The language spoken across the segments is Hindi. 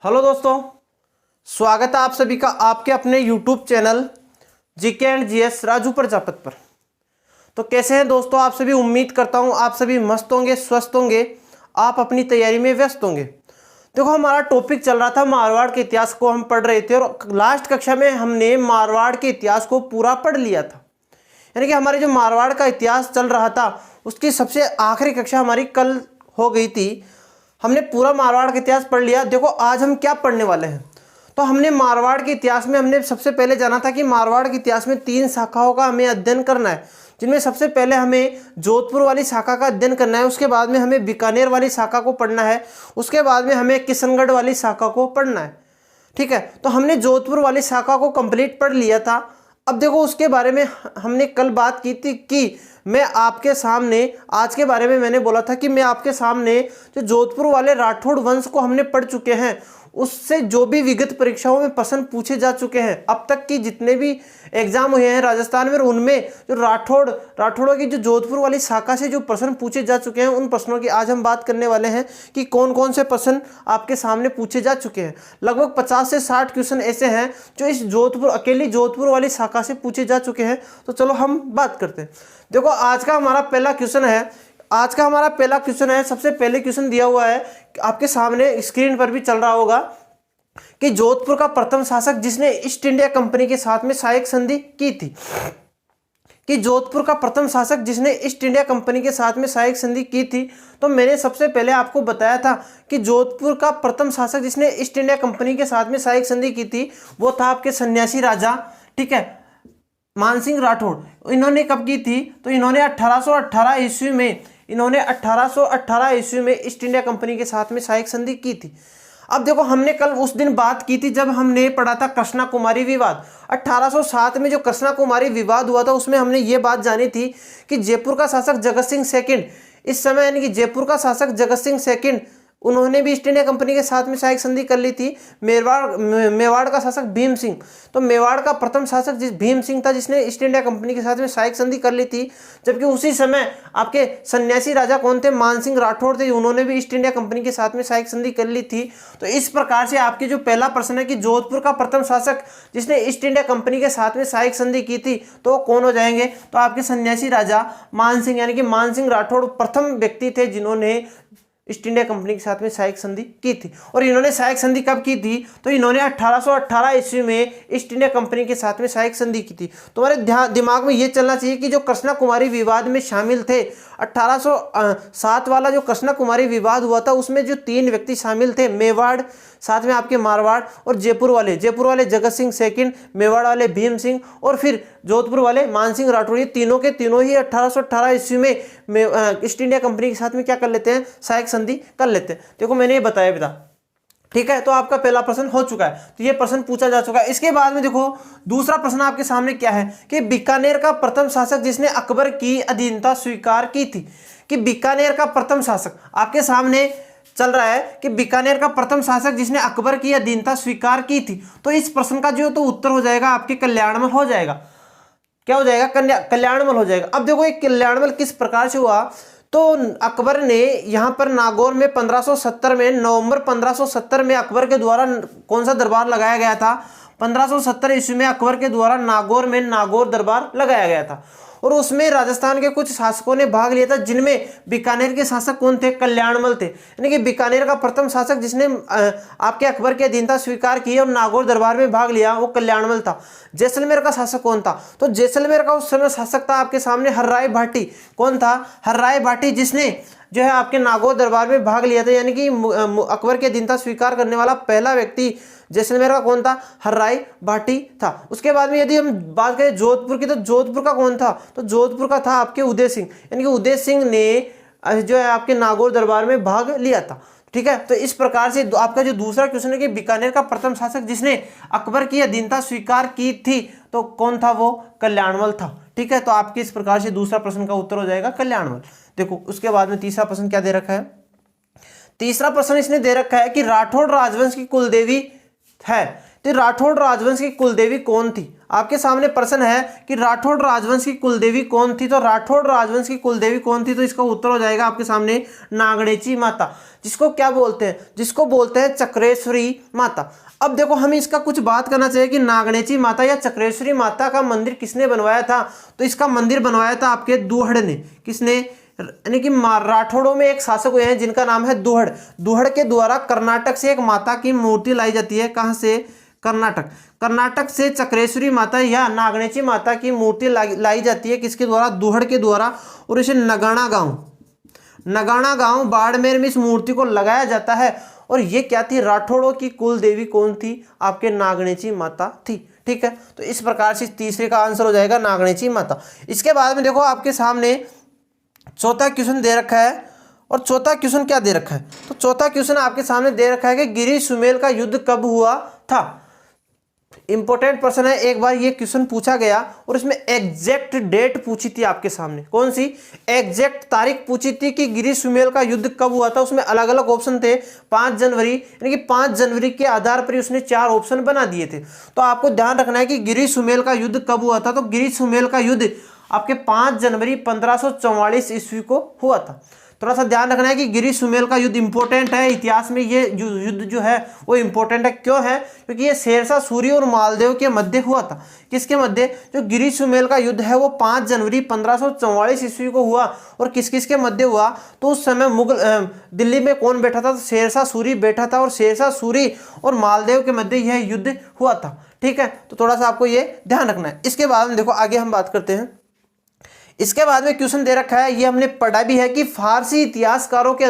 हेलो दोस्तों, स्वागत है आप सभी का आपके अपने YouTube channel GK and GS Raju Prajapat पर। तो कैसे हैं दोस्तों आप सभी। उम्मीद करता हूं आप सभी मस्त होंगे, स्वस्थ होंगे, आप अपनी तैयारी में व्यस्त होंगे। देखो, हमारा टॉपिक चल रहा था मारवाड़ के इतिहास को हम पढ़ रहे थे और लास्ट कक्षा में हमने मारवाड़ के इतिहास को पूरा पढ़ लिया था। यानी कि हमारे जो मारवाड़ का इतिहास चल रहा था उसकी सबसे आखिरी कक्षा हमारी कल हो गई थी। हमने पूरा मारवाड़ का इतिहास पढ़ लिया। देखो आज हम क्या पढ़ने वाले हैं। तो हमने मारवाड़ के इतिहास में हमने सबसे पहले जाना था कि मारवाड़ के इतिहास में 3 शाखाओं का हमें अध्ययन करना है, जिनमें सबसे पहले हमें जोधपुर वाली शाखा का अध्ययन करना है, उसके बाद में हमें बीकानेर वाली शाखा को पढ़ना है, उसके बाद में हमें किशनगढ़ वाली शाखा को पढ़ना है। ठीक है, तो हमने जोधपुर वाली शाखा को कंप्लीट पढ़ लिया था। अब देखो उसके बारे में हमने कल बात की थी कि मैं आपके सामने आज के बारे में मैंने बोला था कि मैं आपके सामने जो जोधपुर वाले राठौड़ वंश को हमने पढ़ चुके हैं, उससे जो भी विगत परीक्षाओं में प्रश्न पूछे जा चुके हैं, अब तक की जितने भी एग्जाम हुए हैं राजस्थान में, उनमें जो राठौड़ों की जो जोधपुर वाली शाखा से जो प्रश्न पूछे जा चुके हैं, उन प्रश्नों की आज हम बात करने वाले हैं कि कौन कौन से प्रश्न आपके सामने पूछे जा चुके हैं। लगभग 50 से 60 क्वेश्चन ऐसे हैं जो इस अकेली जोधपुर वाली शाखा से पूछे जा चुके हैं। तो चलो हम बात करते हैं। देखो आज का हमारा पहला क्वेश्चन है, सबसे पहले क्वेश्चन दिया हुआ है आपके सामने, स्क्रीन पर भी चल रहा होगा कि जोधपुर का प्रथम शासक जिसने ईस्ट इंडिया कंपनी के साथ में सहायक संधि की थी। कि जोधपुर का प्रथम शासक जिसने ईस्ट इंडिया कंपनी के साथ में सहायक संधि की थी। तो मैंने सबसे पहले आपको बताया था कि जोधपुर का प्रथम शासक जिसने ईस्ट इंडिया कंपनी के साथ में सहायक संधि की थी वो था आपके सन्यासी राजा, ठीक है, मानसिंह राठौड़। इन्होंने कब की थी? तो इन्होंने 1818 ईस्वी में ईस्ट इंडिया कंपनी के साथ में सहायक संधि की थी। अब देखो हमने कल उस दिन बात की थी जब हमने पढ़ा था कृष्णा कुमारी विवाद। 1807 में जो कृष्णा कुमारी विवाद हुआ था उसमें हमने ये बात जानी थी कि जयपुर का शासक जगत सिंह सेकंड, इस समय यानी कि जयपुर का शासक जगत सिंह सेकंड, उन्होंने भी ईस्ट इंडिया कंपनी के साथ में सहायक संधि कर ली थी। मेवाड़ का शासक भीम सिंह, तो मेवाड़ का प्रथम शासक भीम सिंह था जिसने ईस्ट इंडिया कंपनी के साथ में सहायक संधि कर ली थी। जबकि उसी समय आपके सन्यासी राजा कौन थे? मानसिंह राठौड़ थे, उन्होंने भी ईस्ट इंडिया कंपनी के साथ में सहायक संधि कर ली थी। तो इस प्रकार से आपके जो पहला प्रश्न है कि जोधपुर का प्रथम शासक जिसने ईस्ट इंडिया कंपनी के साथ में सहायक संधि की थी तो कौन हो जाएंगे? तो आपके सन्यासी राजा मानसिंह, यानी कि मानसिंह राठौड़ प्रथम व्यक्ति थे जिन्होंने ईस्ट इंडिया कंपनी के साथ में सहायक संधि की थी। और इन्होंने सहायक संधि कब की थी? तो इन्होंने 1818 ईस्वी में ईस्ट इंडिया कंपनी के साथ में सहायक संधि की थी। तुम्हारे दिमाग में ये चलना चाहिए कि जो कृष्णा कुमारी विवाद में शामिल थे, 1807 वाला जो कृष्णा कुमारी विवाद हुआ था उसमें जो 3 व्यक्ति शामिल थे, मेवाड़, साथ में आपके मारवाड़ और जयपुर वाले जगत सिंह सेकंड, मेवाड़ वाले भीम सिंह और फिर जोधपुर वाले मानसिंह राठौड़, ये तीनों के तीनों ही 1818 ईस्वी में ईस्ट इंडिया कंपनी के साथ में क्या कर लेते हैं? सहायक संधि कर लेते हैं। देखो मैंने ये बताया बेटा, ठीक है। तो आपका पहला प्रश्न हो चुका है, तो ये प्रश्न पूछा जा चुका है। इसके बाद में देखो दूसरा प्रश्न आपके सामने क्या है कि बीकानेर का प्रथम शासक जिसने अकबर की अधीनता स्वीकार की थी। कि बीकानेर का प्रथम शासक आपके सामने चल रहा है कि बीकानेर का प्रथम शासक जिसने अकबर की अधीनता स्वीकार की थी। तो इस प्रश्न का जो तो उत्तर हो जाएगा आपके कल्याणमल हो जाएगा। क्या हो जाएगा? कल्याणमल हो जाएगा। अब देखो ये कल्याणमल किस प्रकार से हुआ? तो अकबर ने यहाँ पर नागौर में 1570 में, नवंबर 1570 में अकबर के द्वारा कौन सा दरबार लगाया गया था? 1570 ईस्वी में अकबर के द्वारा नागौर में नागौर दरबार लगाया गया था और उसमें राजस्थान के कुछ शासकों ने भाग लिया था, जिनमें बीकानेर के शासक कौन थे? कल्याणमल थे। यानी कि बीकानेर का प्रथम शासक जिसने आपके अकबर की अधीनता स्वीकार की और नागौर दरबार में भाग लिया वो कल्याणमल था। जैसलमेर का शासक कौन था? तो जैसलमेर का उस समय शासक था आपके सामने हर्राय भाटी। कौन था? हर्राय भाटी, जिसने जो है आपके नागौर दरबार में भाग लिया था। यानी कि अकबर की अधीनता स्वीकार करने वाला पहला व्यक्ति जैसलमेर का कौन था? हर्राय भाटी था। उसके बाद में यदि हम बात करें जोधपुर की, तो जोधपुर का कौन था? तो जोधपुर का था आपके उदय सिंह। यानी कि उदय सिंह ने जो है आपके नागौर दरबार में भाग लिया था। ठीक है, तो इस प्रकार से आपका जो दूसरा क्वेश्चन है कि बीकानेर का प्रथम शासक जिसने अकबर की अधीनता स्वीकार की थी तो कौन था? वो कल्याणमल था। ठीक है, तो आपके इस प्रकार से दूसरा प्रश्न का उत्तर हो जाएगा कल्याणमल। देखो उसके बाद में तीसरा प्रश्न क्या दे रखा है? तीसरा प्रश्न इसने दे रखा है कि राठौड़ राजवंश की कुलदेवी है। तो राठौड़ राजवंश की कुलदेवी कौन थी? आपके सामने प्रश्न है कि राठौड़ राजवंश की कुलदेवी कौन थी, तो राठौड़ राजवंश की कुलदेवी कौन थी, तो इसका उत्तर हो जाएगा आपके सामने नागणेची माता, जिसको क्या बोलते हैं, जिसको बोलते हैं चक्रेश्वरी माता। अब देखो हमें इसका कुछ बात करना चाहिए कि नागणेची माता या चक्रेश्वरी माता का मंदिर किसने बनवाया था, तो इसका मंदिर बनवाया था आपके दुहड़ ने। किसने? यानी कि राठौड़ों में एक शासक हुए हैं जिनका नाम है दुहड़। दुहड़ के द्वारा कर्नाटक से एक माता की मूर्ति लाई जाती है। कहाँ से? कर्नाटक। कर्नाटक से चक्रेश्वरी माता या नागणेची माता की मूर्ति लाई जाती है। किसके द्वारा? दुहड़ के द्वारा। और इसे नगाना गांव बाड़मेर में इस मूर्ति को लगाया जाता है। और ये क्या थी? राठौड़ों की कुल देवी कौन थी? आपके नागणेची माता थी। ठीक है, तो इस प्रकार से तीसरे का आंसर हो जाएगा नागणेची माता। इसके बाद में देखो आपके सामने चौथा क्वेश्चन दे रखा है। और चौथा क्वेश्चन क्या दे रखा है? तो चौथा क्वेश्चन आपके सामने दे रखा है कि गिरी सुमेल का युद्ध कब हुआ था। इंपॉर्टेंट प्रश्न है, एक बार ये क्वेश्चन पूछा गया और इसमें एग्जैक्ट डेट पूछी थी आपके सामने। कौन सी? एग्जैक्ट तारीख पूछी थी कि गिरी सुमेल का युद्ध कब हुआ था। उसमें अलग अलग ऑप्शन थे। 5 जनवरी, यानी कि 5 जनवरी के आधार पर उसने 4 ऑप्शन बना दिए थे। तो आपको ध्यान रखना है कि गिरी सुमेल का युद्ध कब हुआ था। तो गिरी सुमेल का युद्ध आपके 5 जनवरी 1544 ईस्वी को हुआ था। थोड़ा सा ध्यान रखना है कि गिरी सुमेल का युद्ध इंपॉर्टेंट है। इतिहास में ये युद्ध जो है वो इंपॉर्टेंट है। क्यों है? क्योंकि ये शेरशाह सूरी और मालदेव के मध्य हुआ था। किसके मध्य? जो गिरी सुमेल का युद्ध है वो 5 जनवरी 1544 ईस्वी को हुआ। और किस किस के मध्य हुआ? तो उस समय मुगल दिल्ली में कौन बैठा था? तो शेरशाह सूरी बैठा था। और शेरशाह सूरी और मालदेव के मध्य यह युद्ध हुआ था। ठीक है, तो थोड़ा सा आपको ये ध्यान रखना है। इसके बाद में देखो आगे हम बात करते हैं। इसके बाद में क्वेश्चन दे रखा है, ये हमने पढ़ा भी है कि फारसी इतिहासकारों के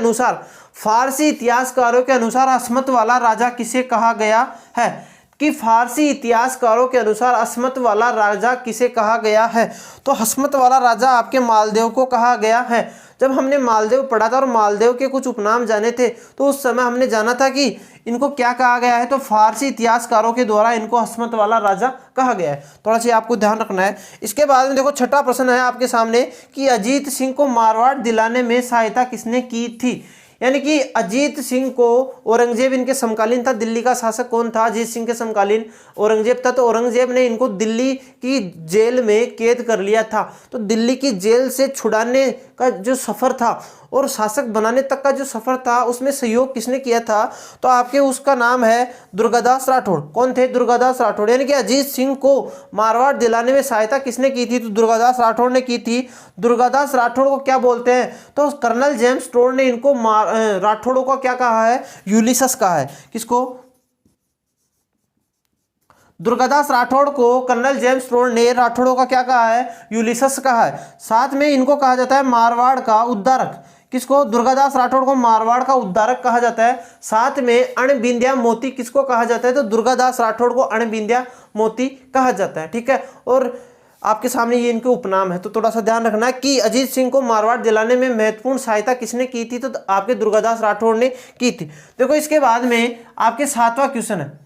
अनुसार अस्मत वाला राजा किसे कहा गया है। कि फारसी इतिहासकारों के अनुसार अस्मत वाला राजा किसे कहा गया है। तो अस्मत वाला राजा आपके मालदेव को कहा गया है। जब हमने मालदेव पढ़ा था और मालदेव के कुछ उपनाम जाने थे तो उस समय हमने जाना था कि इनको क्या कहा गया है। तो फारसी इतिहासकारों के द्वारा इनको अस्मत वाला राजा कहा गया है। थोड़ा सा आपको ध्यान रखना है। इसके बाद में देखो छठा प्रश्न है आपके सामने कि अजीत सिंह को मारवाड़ दिलाने में सहायता किसने की थी। यानी कि अजीत सिंह को औरंगजेब इनके समकालीन था। दिल्ली का शासक कौन था? अजीत सिंह के समकालीन औरंगजेब था। तो औरंगजेब ने इनको दिल्ली की जेल में कैद कर लिया था। तो दिल्ली की जेल से छुड़ाने का जो सफर था और शासक बनाने तक का जो सफर था उसमें सहयोग किसने किया था? तो आपके उसका नाम है दुर्गादास राठौड़। कौन थे? दुर्गादास राठौड़। यानी कि अजीत सिंह को मारवाड़ दिलाने में सहायता किसने की थी? तो दुर्गादास राठौड़ ने की थी। दुर्गादास राठौड़ को क्या बोलते हैं? तो कर्नल जेम्स टोड ने इनको राठौड़ों को क्या कहा है? यूलिसस कहा है। किसको? दुर्गादास राठौड़ को कर्नल जेम्स टोड ने राठौड़ों का क्या कहा है? यूलिसस कहा है। साथ में इनको कहा जाता है मारवाड़ का उद्धारक। किसको? दुर्गादास राठौड़ को मारवाड़ का उद्धारक कहा जाता है। साथ में अणबिंद्या मोती किसको कहा जाता है? तो दुर्गादास राठौड़ को अणबिंद्या मोती कहा जाता है। ठीक है, और आपके सामने ये इनके उपनाम है। तो थोड़ा सा ध्यान रखना है कि अजीत सिंह को मारवाड़ दिलाने में महत्वपूर्ण सहायता किसने की थी? तो आपके दुर्गादास राठौड़ ने की थी। देखो इसके बाद में आपके 7वां क्वेश्चन है।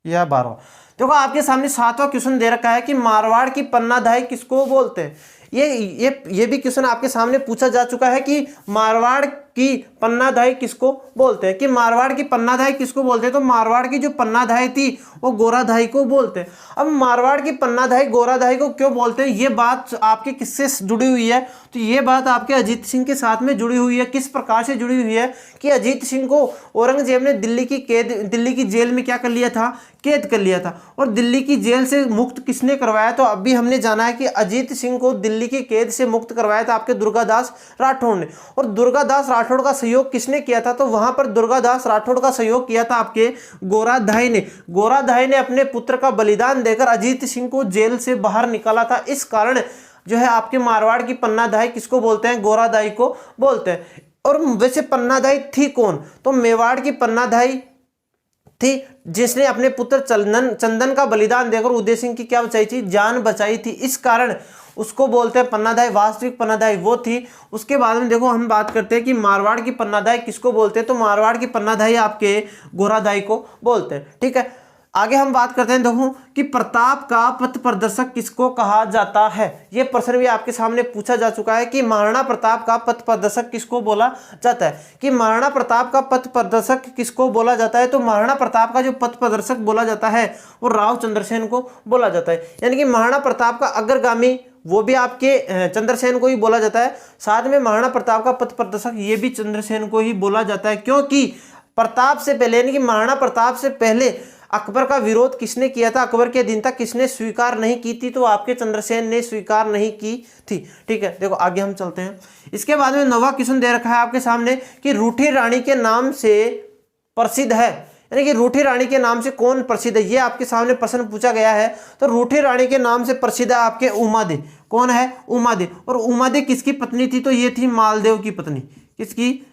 या 12वां। देखो आपके सामने 7वां क्वेश्चन दे रखा है कि मारवाड़ की पन्नाधाई किसको बोलते हैं। ये भी क्वेश्चन आपके सामने पूछा जा चुका है कि मारवाड़ की पन्नाधाई किसको बोलते हैं। कि मारवाड़ की पन्नाधाई किसको बोलते हैं? तो मारवाड़ की जो पन्नाधाई थी वो गोराधाई को बोलते हैं। अब मारवाड़ की पन्नाधाई गोराधाई को क्यों बोलते हैं? ये बात आपके किससे जुड़ी हुई है? तो ये बात आपके अजीत सिंह के साथ में जुड़ी हुई है। किस प्रकार से जुड़ी हुई है? कि अजीत सिंह को औरंगजेब ने दिल्ली की जेल में क्या कर लिया था? कैद कर लिया था। और दिल्ली की जेल से मुक्त किसने करवाया? तो अभी हमने जाना है कि अजीत सिंह को दिल्ली की कैद से मुक्त करवाया था आपके दुर्गादास राठौड़ ने। और दुर्गादास राठौड़ का सहयोग किसने किया था? तो वहां पर दुर्गादास राठौड़ का सहयोग किया था आपके गोराधाई ने। गोराधाई ने अपने पुत्र का बलिदान देकर अजीत सिंह को जेल से बाहर निकाला था। इस कारण जो है आपके मारवाड़ की पन्नाधाई किसको बोलते हैं? गोराधाई को बोलते हैं। और वैसे पन्नाधाई थी कौन? तो मेवाड़ की पन्नाधाई थी जिसने अपने पुत्र चंदन का बलिदान देकर उदय सिंह की क्या बचाई थी? जान बचाई थी। इस कारण उसको बोलते हैं पन्नाधाई। वास्तविक पन्नाधाई वो थी। उसके बाद में देखो हम बात करते हैं कि मारवाड़ की पन्नाधाई किसको बोलते हैं। तो मारवाड़ की पन्नाधाई आपके गोराधाई को बोलते हैं। ठीक है, आगे हम बात करते हैं, देखो कि प्रताप का पथ प्रदर्शक किसको कहा जाता है। ये प्रश्न भी आपके सामने पूछा जा चुका है कि महाराणा प्रताप का पथ प्रदर्शक किसको बोला जाता है, कि महाराणा प्रताप का पथ प्रदर्शक किसको बोला जाता है। तो महाराणा प्रताप का जो पथ प्रदर्शक बोला जाता है वो राव चंद्रसेन को बोला जाता है, यानी कि महाराणा प्रताप का अग्रगामी वो भी आपके चंद्रसेन को ही बोला जाता है। साथ में महाराणा प्रताप का पथ प्रदर्शक ये भी चंद्रसेन को ही बोला जाता है, क्योंकि प्रताप से पहले यानी कि महाराणा प्रताप से पहले अकबर का विरोध किसने किया था, अकबर के अधीनता किसने स्वीकार नहीं की थी, तो आपके चंद्रसेन ने स्वीकार नहीं की थी। ठीक है, देखो आगे हम चलते हैं। इसके बाद में नवा क्वेश्चन दे रखा है आपके सामने कि रूठी रानी के नाम से प्रसिद्ध है, यानी कि रूठी रानी के नाम से कौन प्रसिद्ध है, ये आपके सामने प्रश्न पूछा गया है। तो रूठी रानी के नाम से प्रसिद्ध है आपके उमादे। कौन है? उमादे। और उमादे किसकी पत्नी थी, तो ये थी मालदेव की पत्नी। किसकी?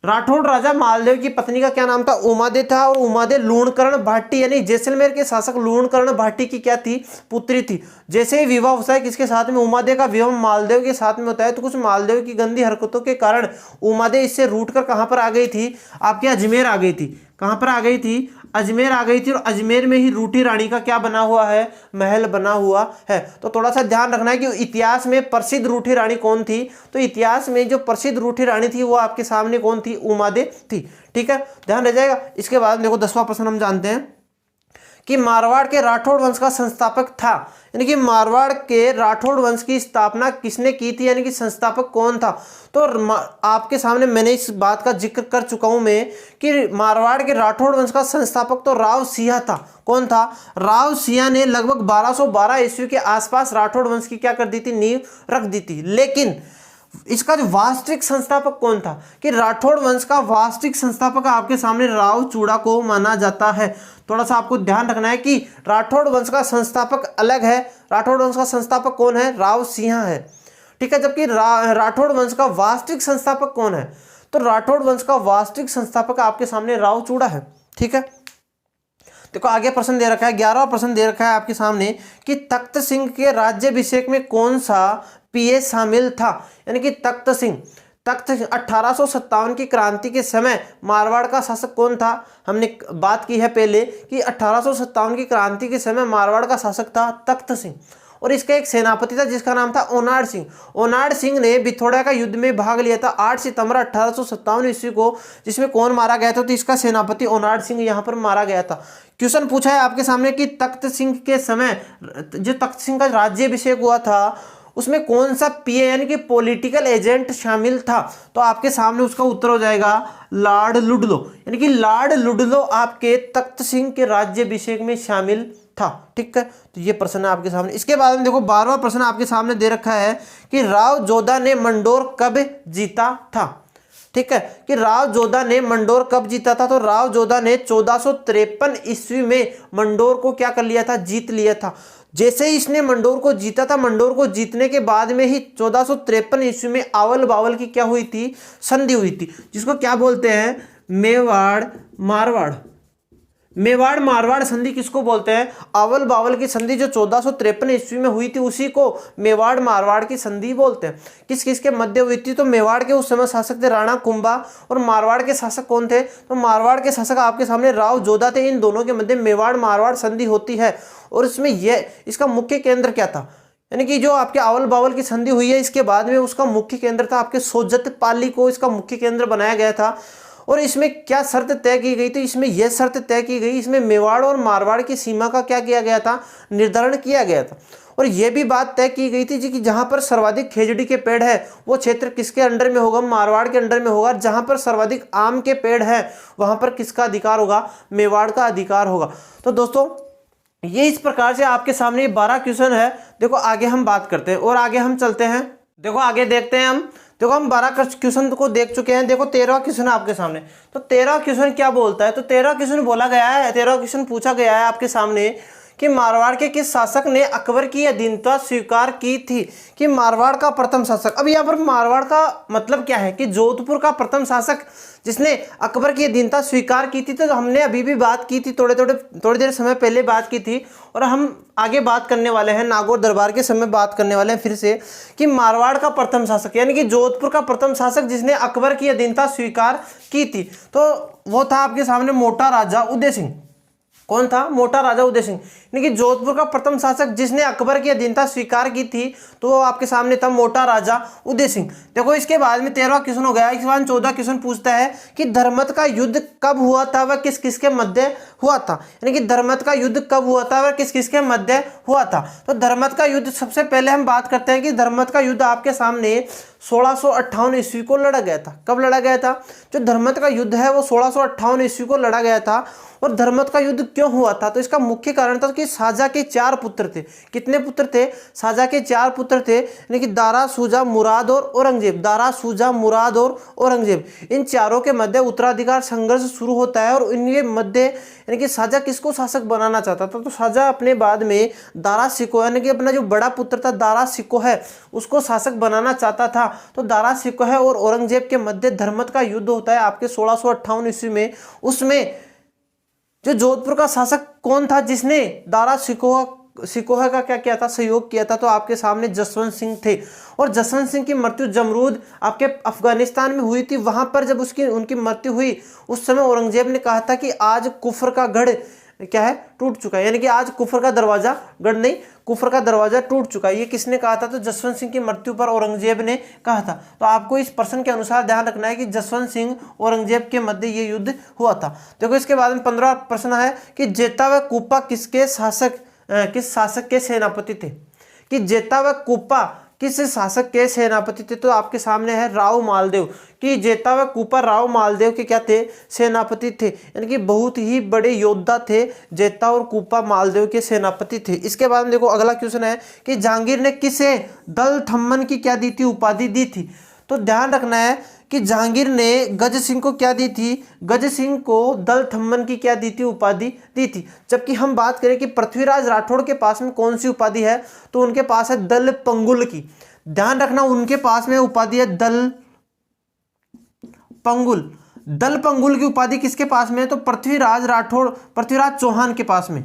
राठौड़ राजा मालदेव की पत्नी का क्या नाम था? उमादे था। और उमादे लूणकर्ण भाटी यानी जैसलमेर के शासक लूणकर्ण भाटी की क्या थी? पुत्री थी। जैसे ही विवाह होता है किसके साथ में? उमादे का विवाह मालदेव के साथ में होता है। तो कुछ मालदेव की गंदी हरकतों के कारण उमादे इससे रूठकर कहां पर आ गई थी? आपके अजमेर आ गई थी। कहां पर आ गई थी? अजमेर आ गई थी। और अजमेर में ही रूठी रानी का क्या बना हुआ है? महल बना हुआ है। तो थोड़ा सा ध्यान रखना है कि इतिहास में प्रसिद्ध रूठी रानी कौन थी। तो इतिहास में जो प्रसिद्ध रूठी रानी थी वो आपके सामने कौन थी? उमादे थी। ठीक है, ध्यान रह जाएगा। इसके बाद देखो 10वां प्रश्न हम जानते हैं कि मारवाड़ के राठौड़ वंश का संस्थापक था, यानी कि मारवाड़ के राठौड़ वंश की स्थापना किसने की थी, यानी कि संस्थापक कौन था। तो आपके सामने मैंने इस बात का जिक्र कर चुका हूं मैं कि मारवाड़ के राठौड़ वंश का संस्थापक तो राव सिंह था। कौन था? राव सिंह ने लगभग 1212 ईस्वी के आसपास राठौड़ वंश की क्या कर दी थी? नींव रख दी थी। लेकिन इसका जो वास्तविक संस्थापक कौन था, कि राठौड़ वंश का वास्तविक संस्थापक आपके सामने राव चूड़ा को माना जाता है। थोड़ा सा आपको ध्यान रखना है कि राठौड़ वंश का संस्थापक अलग है। राठौड़ वंश का संस्थापक कौन है? राव सिंह है। ठीक है, जबकि राठौड़ वंश का वास्तविक संस्थापक कौन है? तो राठौड़ वंश का वास्तविक संस्थापक आपके सामने राव चूड़ा है। ठीक है, देखो आगे प्रश्न दे रखा है, 11वां प्रश्न दे रखा है आपके सामने कि तख्त सिंह के राज्याभिषेक में कौन सा पीए शामिल था, यानी कि तख्त 1857 की क्रांति के समय मारवाड़ का शासक कौन था? हमने बात की है पहले कि 1857 की क्रांति के समय मारवाड़ का शासक था तख्त सिंह। और इसका एक सेनापति था जिसका नाम था ओनाड सिंह। ओनाड सिंह ने बिथोड़ा का युद्ध में भाग लिया था 8 सितंबर 1857 ईस्वी को, जिसमें कौन मारा गया था? तो इसका सेनापति ओनाड सिंह यहाँ पर मारा गया था। क्वेश्चन पूछा है आपके सामने कि तख्त सिंह के समय जो तख्त सिंह का राज्याभिषेक हुआ था उसमें कौन सा पीए यानी कि पॉलिटिकल एजेंट शामिल था? तो आपके सामने उसका उत्तर हो जाएगा लॉर्ड लुडलो, यानी कि लॉर्ड लुडलो आपके तख्त सिंह के राज्याभिषेक में शामिल था। ठीक है, तो ये प्रश्न है आपके सामने। इसके बाद में देखो 12वां प्रश्न आपके सामने दे रखा है कि राव जोधा ने मंडोर कब जीता था। ठीक है, कि राव जोधा ने मंडोर कब जीता था? तो राव जोधा ने 1453 ईस्वी में मंडोर को क्या कर लिया था? जीत लिया था। जैसे ही इसने मंडोर को जीता था, मंडोर को जीतने के बाद में ही 1453 ईस्वी में आवल बावल की क्या हुई थी? संधि हुई थी, जिसको क्या बोलते हैं? मेवाड़ मारवाड़ संधि किसको बोलते हैं? आवल बावल की संधि जो 1453 ईस्वी में हुई थी उसी को मेवाड़ मारवाड़ की संधि बोलते हैं। किस किस के मध्य हुई थी? तो मेवाड़ के उस समय शासक थे राणा कुंभा, और मारवाड़ के शासक कौन थे? तो मारवाड़ के शासक आपके सामने राव जोधा थे। इन दोनों के मध्य मेवाड़ मारवाड़ संधि होती है। और इसमें इसका मुख्य केंद्र क्या था? यानी कि जो आपके आवल बावल की संधि हुई है इसके बाद में उसका मुख्य केंद्र था आपके सोजत पाली को इसका मुख्य केंद्र बनाया गया था। और इसमें क्या शर्त तय की गई थी? इसमें यह शर्त तय की गई, इसमें मेवाड़ और मारवाड़ की सीमा का क्या किया गया था? निर्धारण किया गया था। और यह भी बात तय की गई थी जी कि जहां पर सर्वाधिक खेजड़ी के पेड़ है वो क्षेत्र किसके अंडर में होगा? मारवाड़ के अंडर में होगा। जहां पर सर्वाधिक आम के पेड़ है वहां पर किसका अधिकार होगा? मेवाड़ का अधिकार होगा। तो दोस्तों ये इस प्रकार से आपके सामने 12 क्वेश्चन है। देखो आगे हम बात करते हैं और आगे हम चलते हैं। देखो आगे देखते हैं हम। देखो हम 12 क्वेश्चन को देख चुके हैं। देखो 13वां क्वेश्चन आपके सामने। तो 13वां क्वेश्चन क्या बोलता है? तो 13वां क्वेश्चन बोला गया है, 13वां क्वेश्चन पूछा गया है आपके सामने कि मारवाड़ के किस शासक ने अकबर की अधीनता स्वीकार की थी? कि मारवाड़ का प्रथम शासक। अब यहाँ पर मारवाड़ का मतलब क्या है? कि जोधपुर का प्रथम शासक जिसने अकबर की अधीनता स्वीकार की थी। तो हमने अभी भी बात की थी, थोड़ी देर समय पहले बात की थी, और हम आगे बात करने वाले हैं, नागौर दरबार के समय बात करने वाले हैं फिर से, कि मारवाड़ का प्रथम शासक यानी कि जोधपुर का प्रथम शासक जिसने अकबर की अधीनता स्वीकार की थी, तो वो था आपके सामने मोटा राजा उदय सिंह। कौन था? मोटा राजा उदय सिंह। यानी कि जोधपुर का प्रथम शासक जिसने अकबर की अधीनता स्वीकार की थी तो वो आपके सामने था मोटा राजा उदय सिंह। देखो इसके बाद में 13वां क्वेश्चन हो गया। इसके बाद 14 क्वेश्चन पूछता है कि धर्मत का युद्ध कब हुआ था वह किस किस के मध्य हुआ था। यानी कि धर्मत का युद्ध कब हुआ था वह किस किस के मध्य हुआ था। तो धर्मत का युद्ध सबसे पहले हम बात करते हैं कि धर्मत का युद्ध आपके सामने 1658 ईस्वी को लड़ा गया था। कब लड़ा गया था? जो धर्मत का युद्ध है वो 1658 ईस्वी को लड़ा गया था। और धर्मत का युद्ध क्यों हुआ था? तो इसका मुख्य कारण था कि शाहजहां के 4 पुत्र थे। कितने पुत्र थे? शाहजहां के 4 पुत्र थे, यानी कि दारा, शुजा, मुराद और औरंगजेब। दारा, शुजा, मुराद और औरंगजेब, इन चारों के मध्य उत्तराधिकार संघर्ष शुरू होता है। और इनके मध्य यानी कि शाहजहां किसको शासक बनाना चाहता था? तो शाहजहां अपने बाद में दारा शिकोह यानी कि अपना जो बड़ा पुत्र था दारा शिकोह है उसको शासक बनाना चाहता था। तो दारा शिकोह और औरंगजेब के मध्य धर्मत का युद्ध होता है आपके 1658 ईस्वी में। उसमें जो जोधपुर का शासक कौन था जिसने दारा शिकोह का क्या किया था? सहयोग किया था। तो आपके सामने जसवंत सिंह थे। और जसवंत सिंह की मृत्यु जमरूद आपके अफगानिस्तान में हुई थी। वहां पर जब उनकी मृत्यु हुई उस समय औरंगजेब ने कहा था कि आज कुफर का गढ़ क्या है? टूट चुका है। यानी कि आज कुफर का दरवाजा, गढ़ नहीं, कुफर का दरवाजा टूट चुका है। ये किसने कहा था? तो जसवंत सिंह की मृत्यु पर औरंगजेब ने कहा था। तो आपको इस प्रश्न के अनुसार ध्यान रखना है कि जसवंत सिंह औरंगजेब के मध्य ये युद्ध हुआ था। देखो इसके बाद में 15वां प्रश्न है कि जेता व कुप्पा किस शासक के सेनापति थे? कि जेता व कुप्पा किस शासक के सेनापति थे? तो आपके सामने है राव मालदेव। कि जेता व कुप्पा राव मालदेव के क्या थे? सेनापति थे। यानी कि बहुत ही बड़े योद्धा थे जेता और कुप्पा मालदेव के सेनापति थे। इसके बाद में देखो अगला क्वेश्चन है कि जहांगीर ने किसे दल थम्मन की क्या दी थी? उपाधि दी थी। तो ध्यान रखना है कि जहांगीर ने गज सिंह को क्या दी थी? गज सिंह को दल थम्मन की क्या दी थी? उपाधि दी थी। जबकि हम बात करें कि पृथ्वीराज राठौड़ के पास में कौन सी उपाधि है? तो उनके पास है दल पंगुल की। ध्यान रखना उनके पास में उपाधि है दल पंगुल। दल पंगुल की उपाधि किसके पास में है? तो पृथ्वीराज चौहान के पास में।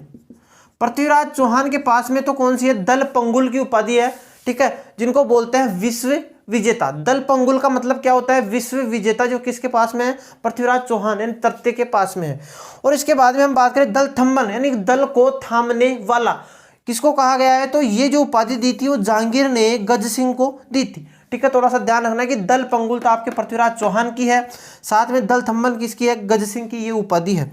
पृथ्वीराज चौहान के पास में तो कौन सी है? दल पंगुल की उपाधि है। ठीक है, जिनको बोलते हैं विश्व विजेता। दल पंगुल का मतलब क्या होता है? विश्व विजेता, जो किसके पास में है? पृथ्वीराज चौहान यानी तृतीय के पास में है। और इसके बाद में हम बात करें दल थम्मन यानी दल को थामने वाला, किसको कहा गया है? तो ये जो उपाधि दी थी वो जहांगीर ने गज सिंह को दी थी। ठीक है, थोड़ा सा ध्यान रखना है कि दल पंगुल तो आपके पृथ्वीराज चौहान की है, साथ में दल थम्मन किसकी है? गज सिंह की ये उपाधि है।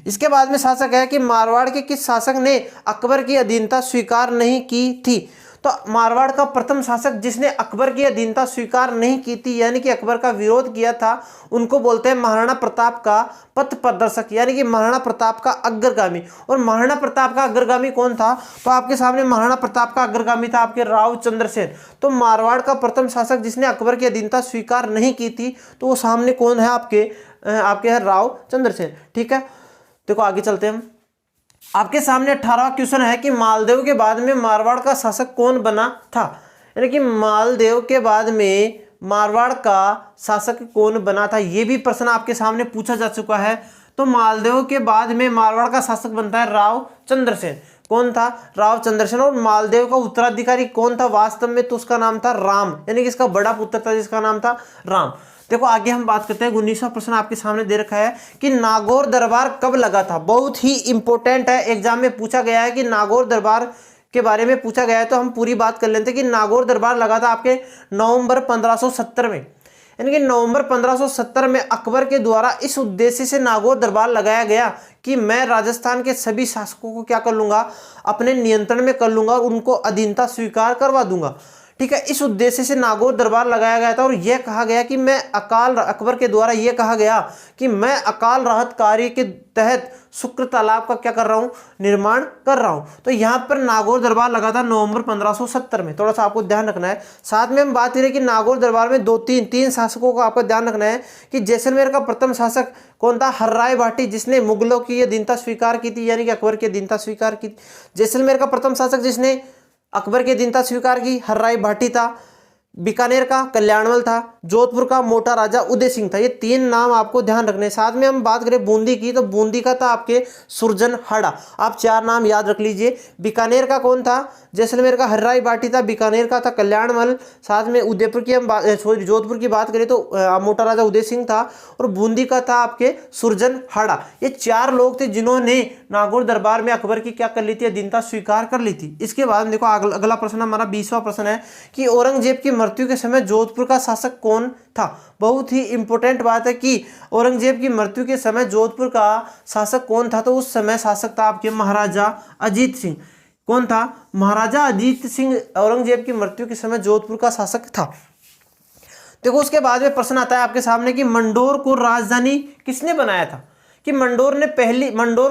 इसके बाद में शासक है कि मारवाड़ के किस शासक ने अकबर की अधीनता स्वीकार नहीं की थी? तो मारवाड़ का प्रथम शासक जिसने अकबर की अधीनता स्वीकार नहीं की थी यानी कि अकबर का विरोध किया था, उनको बोलते हैं महाराणा प्रताप का पथ प्रदर्शक यानी कि महाराणा प्रताप का अग्रगामी। और महाराणा प्रताप का अग्रगामी कौन था? तो आपके सामने महाराणा प्रताप का अग्रगामी था आपके राव चंद्रसेन। तो मारवाड़ का प्रथम शासक जिसने अकबर की अधीनता स्वीकार नहीं की थी तो वो सामने कौन है? आपके है राव चंद्रसेन। ठीक है, देखो आगे चलते हैं हम। आपके सामने 18वां क्वेश्चन है कि मालदेव के बाद में मारवाड़ का शासक कौन बना था? यानी कि मालदेव के बाद में मारवाड़ का शासक कौन बना था, ये भी प्रश्न आपके सामने पूछा जा चुका है। तो मालदेव के बाद में मारवाड़ का शासक बनता है राव चंद्रसेन। कौन था? राव चंद्रसेन। और मालदेव का उत्तराधिकारी कौन था वास्तव में? तो उसका नाम था राम, यानी कि इसका बड़ा पुत्र था जिसका नाम था राम। देखो आगे हम बात करते हैं। 19वां प्रश्न आपके सामने दे रखा है कि नागौर दरबार कब लगा था? बहुत ही इंपॉर्टेंट है, एग्जाम में पूछा गया है कि नागौर दरबार के बारे में पूछा गया है। तो हम पूरी बात कर लेते हैं कि नागौर दरबार लगा था आपके नवंबर 1570 में। यानी कि नवंबर 1570 में अकबर के द्वारा इस उद्देश्य से नागौर दरबार लगाया गया कि मैं राजस्थान के सभी शासकों को क्या कर लूंगा? अपने नियंत्रण में कर लूंगा और उनको अधीनता स्वीकार करवा दूंगा। ठीक है, इस उद्देश्य से नागौर दरबार लगाया गया था। और यह कहा गया कि अकबर के द्वारा यह कहा गया कि मैं अकाल राहत कार्य के तहत शुक्र तालाब का क्या कर रहा हूं? निर्माण कर रहा हूं। तो यहां पर नागौर दरबार लगा था नवंबर 1570 में। थोड़ा सा आपको ध्यान रखना है। साथ में हम बात करें कि नागौर दरबार में तीन शासकों का आपको ध्यान रखना है कि जैसलमेर का प्रथम शासक कौन था? हर्राय भाटी, जिसने मुगलों की अधीनता स्वीकार की थी यानी कि अकबर की अधीनता स्वीकार की। जैसलमेर का प्रथम शासक जिसने अकबर की अधीनता स्वीकार की हर्राय भाटी था। बीकानेर का कल्याणमल था, जोधपुर का मोटा राजा उदय सिंह था। ये 3 नाम आपको ध्यान रखने। साथ में हम बात करें बूंदी की, तो बूंदी का था आपके सुरजनहाड़ा। आप 4 नाम याद रख लीजिए। बीकानेर का कौन था? जैसलमेर का हर्राई बाटी था। बीकानेर का था कल्याणमल। साथ में उदयपुर की हम जोधपुर की बात करें तो मोटा राजा उदय सिंह था, और बूंदी का था आपके सुरजनहाड़ा। ये 4 लोग थे जिन्होंने नागौर दरबार में अकबर की क्या कर ली थी? अधीनता स्वीकार कर ली थी। इसके बाद देखो अगला प्रश्न हमारा 20वां प्रश्न है कि औरंगजेब की मृत्यु के समय जोधपुर का शासक कौन था? बहुत ही इंपॉर्टेंट बात है कि औरंगजेब की मृत्यु के समय जोधपुर का शासक कौन था? तो उस समय शासक था आपके महाराजा अजीत सिंह। कौन था? महाराजा अजीत सिंह औरंगजेब की मृत्यु के समय जोधपुर का शासक था। देखो उसके बाद में प्रश्न आता है आपके सामने कि मंडोर को राजधानी किसने बनाया था? कि मंडोर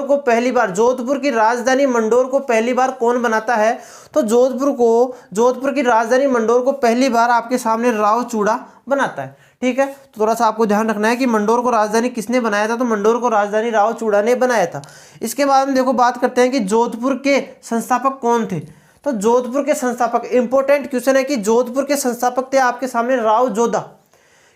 को पहली बार, जोधपुर की राजधानी मंडोर को पहली बार कौन बनाता है? तो जोधपुर की राजधानी मंडोर को पहली बार आपके सामने राव चूड़ा बनाता है। ठीक है, तो थोड़ा सा आपको ध्यान रखना है कि मंडोर को राजधानी किसने बनाया था? तो मंडोर को राजधानी राव चूड़ा ने बनाया था। इसके बाद हम देखो बात करते हैं कि जोधपुर के संस्थापक कौन थे? तो जोधपुर के संस्थापक, इंपॉर्टेंट क्वेश्चन है कि जोधपुर के संस्थापक थे आपके सामने राव जोधा।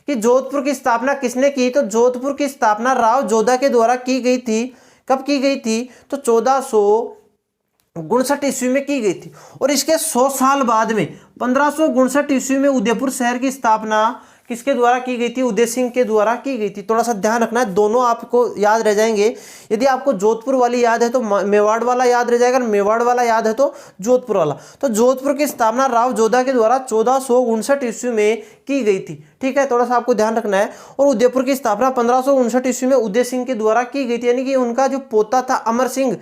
कि जोधपुर की स्थापना किसने की? तो जोधपुर की स्थापना राव जोधा के द्वारा की गई थी। कब की गई थी? तो 1459 ईस्वी में की गई थी। और इसके 100 साल बाद में 1559 ईस्वी में उदयपुर शहर की स्थापना किसके द्वारा की गई थी? उदय सिंह के द्वारा की गई थी। थोड़ा सा ध्यान रखना है, दोनों आपको याद रह जाएंगे। यदि आपको जोधपुर वाली याद है तो मेवाड़ वाला याद रह जाएगा, मेवाड़ वाला याद है तो जोधपुर वाला। तो जोधपुर की स्थापना राव जोधा के द्वारा 1459 ईस्वी में की गई थी। ठीक है, थोड़ा सा आपको ध्यान रखना है। और उदयपुर की स्थापना 1559 ईस्वी में उदय सिंह के द्वारा की गई थी, यानी कि उनका जो पोता था अमर सिंह,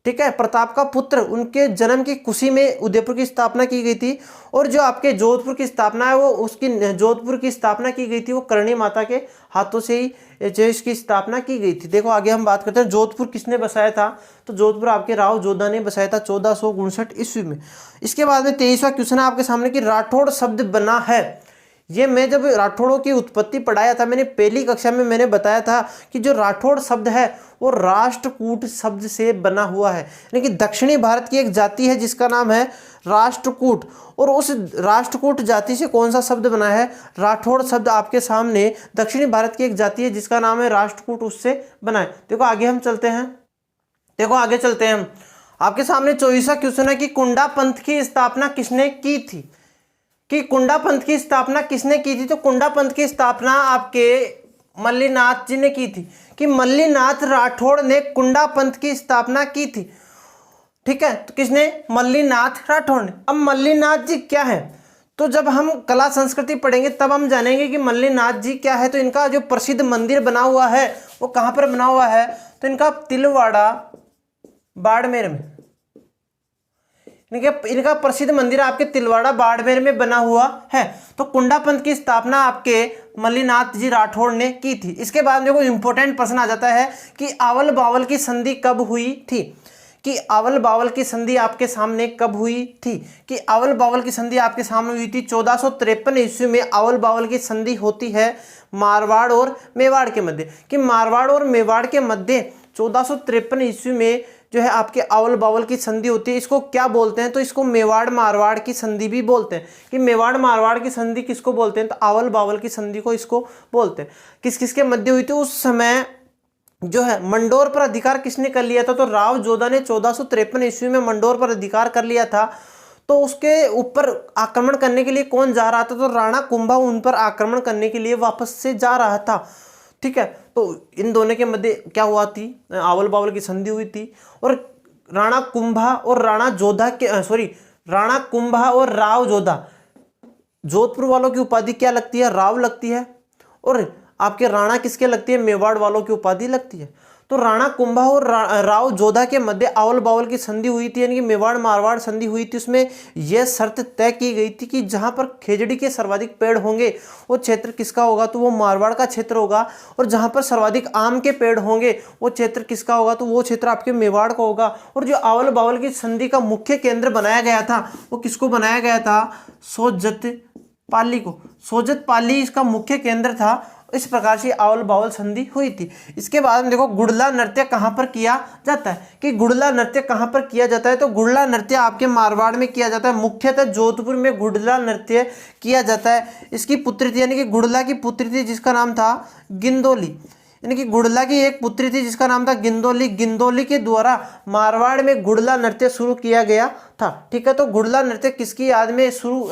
ठीक है, प्रताप का पुत्र, उनके जन्म की खुशी में उदयपुर की स्थापना की गई थी। और जो आपके जोधपुर की स्थापना है जोधपुर की स्थापना की गई थी वो करणी माता के हाथों से ही जो इसकी स्थापना की गई थी। देखो आगे हम बात करते हैं जोधपुर किसने बसाया था? तो जोधपुर आपके राव जोधा ने बसाया था 1459 ईस्वी में। इसके बाद में 23वां क्वेश्चन है आपके सामने कि राठौड़ शब्द बना है। ये मैं जब राठौड़ों की उत्पत्ति पढ़ाया था, मैंने पहली कक्षा में मैंने बताया था कि जो राठौड़ शब्द है वो राष्ट्रकूट शब्द से बना हुआ है। यानी कि दक्षिणी भारत की एक जाति है जिसका नाम है राष्ट्रकूट, और उस राष्ट्रकूट जाति से कौन सा शब्द बना है? राठौड़ शब्द आपके सामने दक्षिणी भारत की एक जाति है जिसका नाम है राष्ट्रकूट, उससे बना है। देखो आगे हम चलते हैं। हम आपके सामने 24वां क्वेश्चन है कि कुंडा पंथ की स्थापना किसने की थी? कि कुंडा पंथ की स्थापना किसने की थी? तो कुंडा पंथ की स्थापना आपके मल्लीनाथ जी ने की थी। कि मल्लीनाथ राठौड़ ने कुंडा पंथ की स्थापना की थी। ठीक है, तो किसने? मल्लीनाथ राठौड़ ने। अब मल्लीनाथ जी क्या है? तो जब हम कला संस्कृति पढ़ेंगे तब हम जानेंगे कि मल्लीनाथ जी क्या है। तो इनका जो प्रसिद्ध मंदिर बना हुआ है वो कहाँ पर बना हुआ है? तो इनका तिलवाड़ा बाड़मेर में, इनका प्रसिद्ध मंदिर आपके तिलवाड़ा बाड़मेर में बना हुआ है। तो कुंडा पंथ की स्थापना आपके मल्लीनाथ जी राठौड़ ने की थी। इसके बाद देखो इंपॉर्टेंट प्रश्न आ जाता है कि आवल बावल की संधि कब हुई थी? कि आवल बावल की संधि आपके सामने कब हुई थी? कि आवल बावल की संधि आपके सामने हुई थी 1453 ईस्वी में। आवल बावल की संधि होती है मारवाड़ और मेवाड़ के मध्य। कि मारवाड़ और मेवाड़ के मध्य 1453 ईस्वी में जो है आपके आवल बावल की संधि होती है। इसको क्या बोलते हैं? तो इसको मेवाड़ मारवाड़ की संधि भी बोलते हैं। कि मेवाड़ मारवाड़ की संधि किसको बोलते हैं? तो आवल बावल की संधि को इसको बोलते हैं। किस किस के मध्य हुई थी? उस समय जो है मंडोर पर अधिकार किसने कर लिया था? तो राव जोधा ने 1453 ईस्वी में मंडोर पर अधिकार कर लिया था। तो उसके ऊपर आक्रमण करने के लिए कौन जा रहा था? तो राणा कुंभा उन पर आक्रमण करने के लिए वापस से जा रहा था। ठीक है, तो इन दोनों के मध्य क्या हुआ थी? आवल बावल की संधि हुई थी। और राणा कुंभा और राणा कुंभा और राव जोधा, जोधपुर वालों की उपाधि क्या लगती है? राव लगती है। और आपके राणा किसके लगती है? मेवाड़ वालों की उपाधि लगती है। तो राणा कुंभा और राव जोधा के मध्य आवल बावल की संधि हुई थी, यानी कि मेवाड़ मारवाड़ संधि हुई थी। उसमें यह शर्त तय की गई थी कि जहां पर खेजड़ी के सर्वाधिक पेड़ होंगे वो क्षेत्र किसका होगा? तो वो मारवाड़ का क्षेत्र होगा। और जहां पर सर्वाधिक आम के पेड़ होंगे वो क्षेत्र किसका होगा? तो वो क्षेत्र आपके मेवाड़ का होगा। और जो आवल बावल की संधि का मुख्य केंद्र बनाया गया था वो किसको बनाया गया था? सोजत पाली को। सोजत पाली इसका मुख्य केंद्र था। इस प्रकार से आवल बावल संधि हुई थी। इसके बाद में देखो गुड़ला नृत्य कहाँ पर किया जाता है, कि गुड़ला नृत्य कहाँ पर किया जाता है, तो गुड़ला नृत्य आपके मारवाड़ में किया जाता है, मुख्यतः जोधपुर में गुड़ला नृत्य किया जाता है। इसकी पुत्री थी, यानी कि गुड़ला की पुत्री थी जिसका नाम था गिंदोली, यानी कि गुड़ला की एक पुत्री थी जिसका नाम था गिंदोली। गिंदोली के द्वारा मारवाड़ में गुड़ला नृत्य शुरू किया गया था। ठीक है, तो गुड़ला नृत्य किसकी याद में शुरू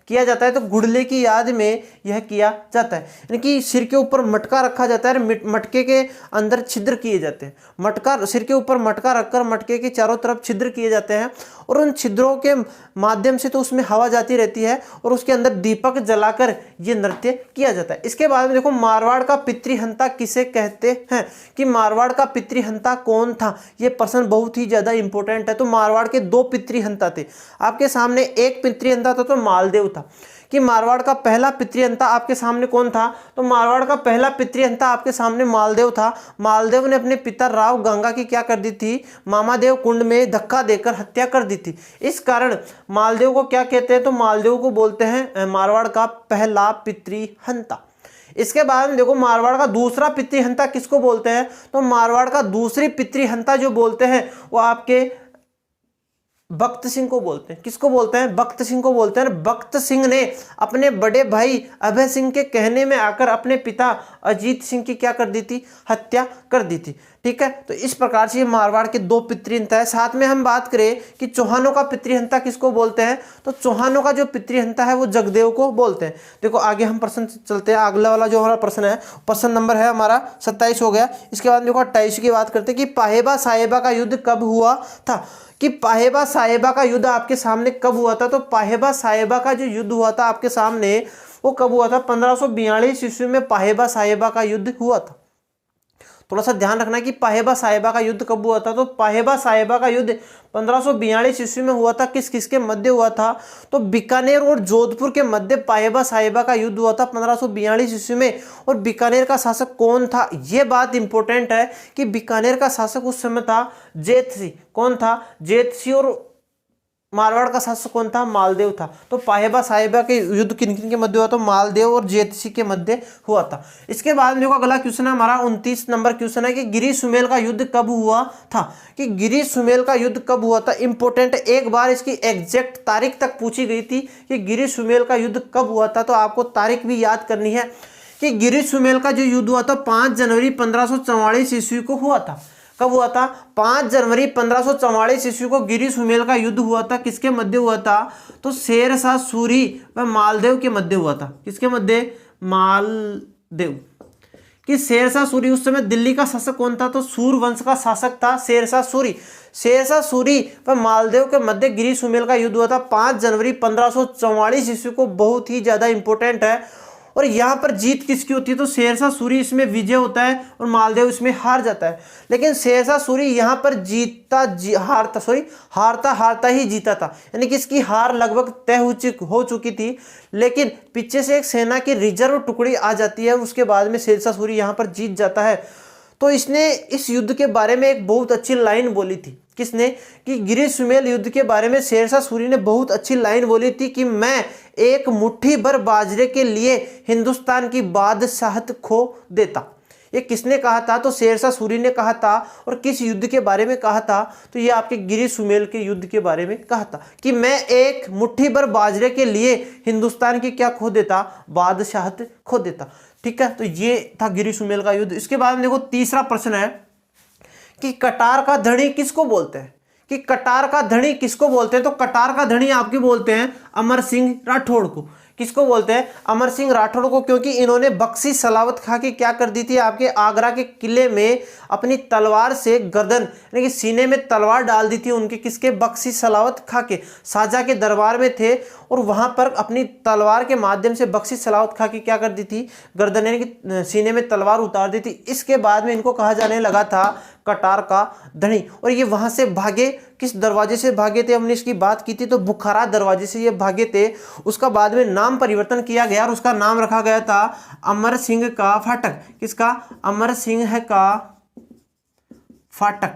किया जाता है, तो गुड़ले की याद में यह किया जाता है। यानी कि सिर के ऊपर मटका रखा जाता है, मटके के अंदर छिद्र किए जाते हैं, मटका सिर के ऊपर मटका रखकर मटके के चारों तरफ छिद्र किए जाते हैं और उन छिद्रों के माध्यम से तो उसमें हवा जाती रहती है और उसके अंदर दीपक जलाकर ये नृत्य किया जाता है। इसके बाद में देखो मारवाड़ का पितृहंता किसे कहते हैं, कि मारवाड़ का पितृहंता कौन था, ये प्रश्न बहुत ही ज्यादा इंपॉर्टेंट है। तो मारवाड़ के दो पितृहंता थे आपके सामने, एक पितृहंता था तो मालदेव था, कि मारवाड़ का पहला पितृहंता आपके सामने कौन था, तो मारवाड़ का पहला पितृहंता आपके सामने मालदेव था। मालदेव ने अपने पिता राव गंगा की क्या कर दी थी, मामादेव कुंड में धक्का देकर हत्या कर दी थी। इस कारण मालदेव को क्या कहते हैं, तो मालदेव को बोलते हैं मारवाड़ का पहला पितृहंता। इसके बाद में देखो मारवाड़ का दूसरा पितृहंता किसको बोलते हैं, तो मारवाड़ का दूसरी पितृहंता जो बोलते हैं वो आपके भक्त सिंह को बोलते हैं। किसको बोलते हैं, भक्त सिंह को बोलते हैं। भक्त सिंह ने अपने बड़े भाई अभय सिंह के कहने में आकर अपने पिता अजीत सिंह की क्या कर दी थी, हत्या कर दी थी। ठीक है, तो इस प्रकार से ये मारवाड़ के दो पितृहंता है। साथ में हम बात करें कि चौहानों का पितृहंता किसको बोलते हैं, तो चौहानों का जो पितृहंता है वो जगदेव को बोलते हैं। देखो आगे हम प्रश्न चलते हैं, अगला वाला जो हमारा प्रश्न है, प्रश्न नंबर है हमारा 27 हो गया। इसके बाद देखो 28 की बात करते हैं कि पाहेबा साहेबा का युद्ध कब हुआ था, कि पाहेबा साहेबा का युद्ध आपके सामने कब हुआ था, तो पाहेबा साहेबा का जो युद्ध हुआ था आपके सामने वो कब हुआ था, 1542 ईस्वी में पाहेबा साहेबा का युद्ध हुआ था। थोड़ा सा ध्यान रखना कि पाहेबा साहेबा का युद्ध कब हुआ था, तो पाहेबा साहेबा का युद्ध 1542 ईस्वी में हुआ था। किस किस के मध्य हुआ था, तो बीकानेर और जोधपुर के मध्य पाहेबा साहेबा का युद्ध हुआ था 1542 ईस्वी में। और बीकानेर का शासक कौन था, यह बात इंपॉर्टेंट है कि बीकानेर का शासक उस समय था जेतसी। कौन था, जेतसी। और मारवाड़ का शासक कौन था, मालदेव था। तो पाहेबा साहेबा के युद्ध किन किन के मध्य हुआ, तो मालदेव और जेतसी के मध्य हुआ था। इसके बाद देखो अगला क्वेश्चन है हमारा 29 नंबर क्वेश्चन है कि गिरी सुमेल का युद्ध कब हुआ था, कि गिरी सुमेल का युद्ध कब हुआ था। इंपॉर्टेंट, एक बार इसकी एग्जैक्ट तारीख तक पूछी गई थी कि गिरी सुमेल का युद्ध कब हुआ था, तो आपको तारीख भी याद करनी है कि गिरी सुमेल का जो युद्ध हुआ था 5 जनवरी 1544 ईस्वी को हुआ था। कब हुआ था, 5 जनवरी 1544 ईस्वी को गिरी सुमेल का युद्ध हुआ था। किसके मध्य हुआ था, तो शेरशाह सूरी व मालदेव के मध्य हुआ था। किसके मध्य, मालदेव। कि शेरशाह सूरी, उस समय दिल्ली का शासक कौन था, तो सूर वंश का शासक था शेरशाह सूरी। शेरशाह सूरी व मालदेव के मध्य गिरी सुमेल का युद्ध हुआ था 5 जनवरी 1544 ईस्वी को। बहुत ही ज्यादा इंपॉर्टेंट है। और यहाँ पर जीत किसकी होती है, तो शेरशाह सूरी इसमें विजय होता है और मालदेव इसमें हार जाता है। लेकिन शेरशाह सूरी यहाँ पर हारता ही जीता था, यानी कि इसकी हार लगभग तय हो चुकी थी। लेकिन पीछे से एक सेना की रिजर्व टुकड़ी आ जाती है, उसके बाद में शेरशाह सूरी यहाँ पर जीत जाता है। तो इसने इस युद्ध के बारे में एक बहुत अच्छी लाइन बोली थी। किसने, कि गिरी सुमेल युद्ध के बारे में शेरशाह सूरी ने बहुत अच्छी लाइन बोली थी कि मैं एक मुट्ठी भर बाजरे के लिए हिंदुस्तान की बादशाहत खो देता। ये किसने कहा था, तो शेरशाह सूरी ने कहा था। और किस युद्ध के बारे में कहा था, तो ये आपके गिरी सुमेल के युद्ध के बारे में कहा था कि मैं एक मुट्ठी भर बाजरे के लिए हिंदुस्तान की क्या खो देता, बादशाहत खो देता। ठीक है, तो ये था गिरी सुमेल का युद्ध। इसके बाद में देखो तीसरा प्रश्न है कि कटार का धनी किसको बोलते हैं, कि कटार का धनी किसको बोलते हैं, तो कटार का धनी आपके बोलते हैं अमर सिंह राठौड़ को। किसको बोलते हैं, अमर सिंह राठौड़ को, क्योंकि इन्होंने बख्शी सलावत खा के क्या कर दी थी, आपके आगरा के किले में अपनी तलवार से गर्दन यानी कि सीने में तलवार डाल दी थी उनके। किसके, बख्शी सलावत खा के शाहजहां के दरबार में थे और वहां पर अपनी तलवार के माध्यम से बख्शी सलावत खा के क्या कर दी थी, गर्दन यानी कि सीने में तलवार उतार दी थी। इसके बाद में इनको कहा जाने लगा था कटार का धनी। और ये वहां से भागे, किस दरवाजे से भागे थे, हमने इसकी बात की थी, तो बुखारा दरवाजे से ये भागे थे। उसका बाद में नाम परिवर्तन किया गया और उसका नाम रखा गया था अमर सिंह का फाटक। किसका, अमर सिंह का फाटक।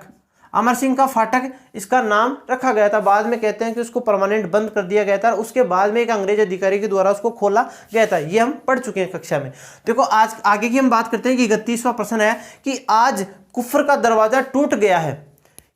अमर सिंह का फाटक इसका नाम रखा गया था। बाद में कहते हैं कि उसको परमानेंट बंद कर दिया गया था, उसके बाद में एक अंग्रेज अधिकारी के द्वारा उसको खोला गया था। ये हम पढ़ चुके हैं कक्षा में। देखो आज आगे की हम बात करते हैं कि 31वां प्रश्न है कि आज कुफ्र का दरवाजा टूट गया है।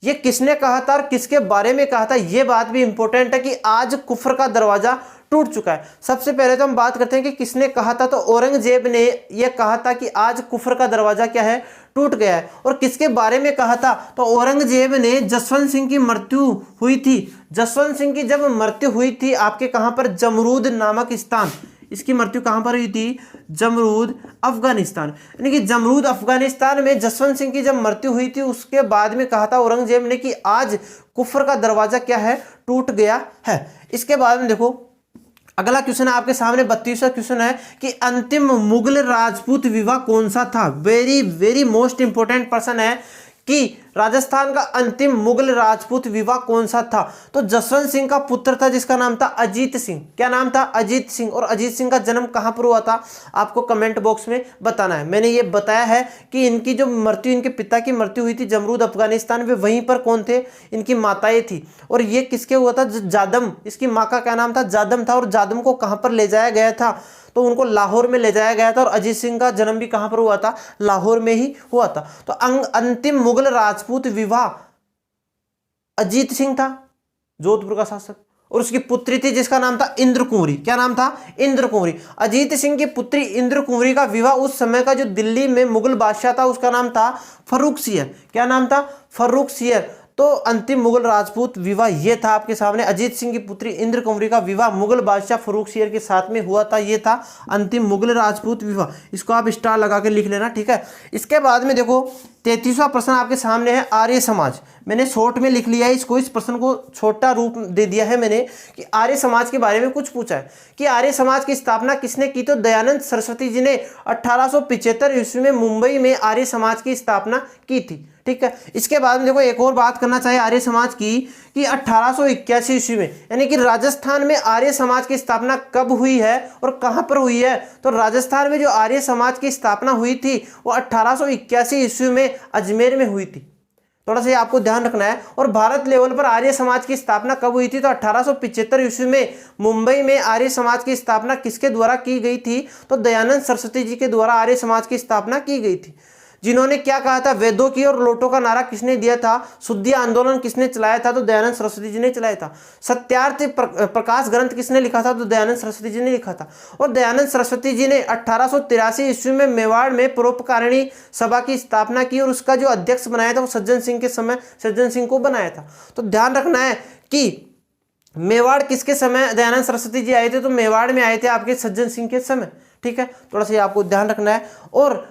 ये किसने कहा था और किसके बारे में कहा था, ये बात भी इंपॉर्टेंट है कि आज कुफ्र का दरवाजा टूट चुका है। सबसे पहले तो हम बात करते हैं कि किसने कहा था, तो औरंगजेब ने यह कहा था कि आज कुफ्र का दरवाजा क्या है, टूट गया है। और किसके बारे में कहा था, तो औरंगजेब ने जसवंत सिंह की मृत्यु हुई थी। जसवंत सिंह की जब मृत्यु हुई थी आपके कहां पर, जमरूद नामक स्थान, इसकी मृत्यु कहां पर हुई थी, जमरूद अफगानिस्तान, यानी कि जमरूद अफगानिस्तान में जसवंत सिंह की जब मृत्यु हुई थी उसके बाद में कहा था औरंगजेब ने कि आज कुफ्र का दरवाजा क्या है, टूट गया है। इसके बाद में देखो अगला क्वेश्चन है आपके सामने 32वां क्वेश्चन है कि अंतिम मुगल राजपूत विवाह कौन सा था। वेरी वेरी मोस्ट इंपोर्टेंट प्रश्न है कि राजस्थान का अंतिम मुगल राजपूत विवाह कौन सा था, तो जसवंत सिंह का पुत्र था जिसका नाम था अजीत सिंह। क्या नाम था, अजीत सिंह। और अजीत सिंह का जन्म कहां पर हुआ था, आपको कमेंट बॉक्स में बताना है। मैंने ये बताया है कि इनकी जो मृत्यु, इनके पिता की मृत्यु हुई थी जमरूद अफगानिस्तान में, वहीं पर कौन थे, इनकी माताएं थी। और ये किसके हुआ था, जादम, इसकी माँ का क्या नाम था, जादम था। और जादम को कहां पर ले जाया गया था, तो उनको लाहौर में ले जाया गया था। और अजीत सिंह का जन्म भी कहां पर हुआ था, लाहौर में ही हुआ था। तो अंतिम मुगल राजपूत विवाह अजीत सिंह था, जोधपुर का शासक, और उसकी पुत्री थी जिसका नाम था इंद्र कुंवरी। क्या नाम था, इंद्र कुंवरी। अजीत सिंह की पुत्री इंद्र कुंवरी का विवाह उस समय का जो दिल्ली में मुगल बादशाह था उसका नाम था फर्रुखसियर। क्या नाम था, फर्रुखसियर। तो अंतिम मुगल राजपूत विवाह ये था आपके सामने, अजीत सिंह की पुत्री इंद्र कुंवरी का विवाह मुगल बादशाह फर्रुखसियर के साथ में हुआ था। ये था अंतिम मुगल राजपूत विवाह। इसको आप स्टार लगा के लिख लेना, ठीक है। इसके बाद में देखो 33वां प्रश्न आपके सामने है आर्य समाज। मैंने शॉर्ट में लिख लिया है इसको, इस प्रश्न को छोटा रूप दे दिया है मैंने कि आर्य समाज के बारे में कुछ पूछा है कि आर्य समाज की स्थापना किसने की, तो दयानंद सरस्वती जी ने 1875 ईस्वी में मुंबई में आर्य समाज की स्थापना की थी, ठीक है। इसके बाद में देखो एक और बात करना चाहिए आर्य समाज की कि 1881 ईस्वी में, यानी कि राजस्थान में आर्य समाज की स्थापना कब हुई है और कहां पर हुई है, तो राजस्थान में जो आर्य समाज की स्थापना हुई थी वो 1881 ईस्वी में अजमेर में हुई थी। थोड़ा सा आपको ध्यान रखना है। और भारत लेवल पर आर्य समाज की स्थापना कब हुई थी, तो 1875 ईस्वी में मुंबई में आर्य समाज की स्थापना किसके द्वारा की गई थी, तो दयानंद सरस्वती जी के द्वारा आर्य समाज की स्थापना की गई थी। जिन्होंने क्या कहा था, वेदों की और लोटों का नारा किसने दिया था, शुद्धि आंदोलन किसने चलाया था, तो दयानंद सरस्वती जी ने चलाया था। सत्यार्थ प्रकाश ग्रंथ किसने लिखा था, तो दयानंद सरस्वती जी ने लिखा था। और दयानंद सरस्वती जी ने 1883 ईस्वी में मेवाड़ में परोपकारिणी सभा की स्थापना की और उसका जो अध्यक्ष बनाया था वो सज्जन सिंह के समय सज्जन सिंह को बनाया था। तो ध्यान रखना है कि मेवाड़ किसके समय दयानंद सरस्वती जी आए थे, तो मेवाड़ में आए थे आपके सज्जन सिंह के समय, ठीक है। थोड़ा सा आपको ध्यान रखना है। और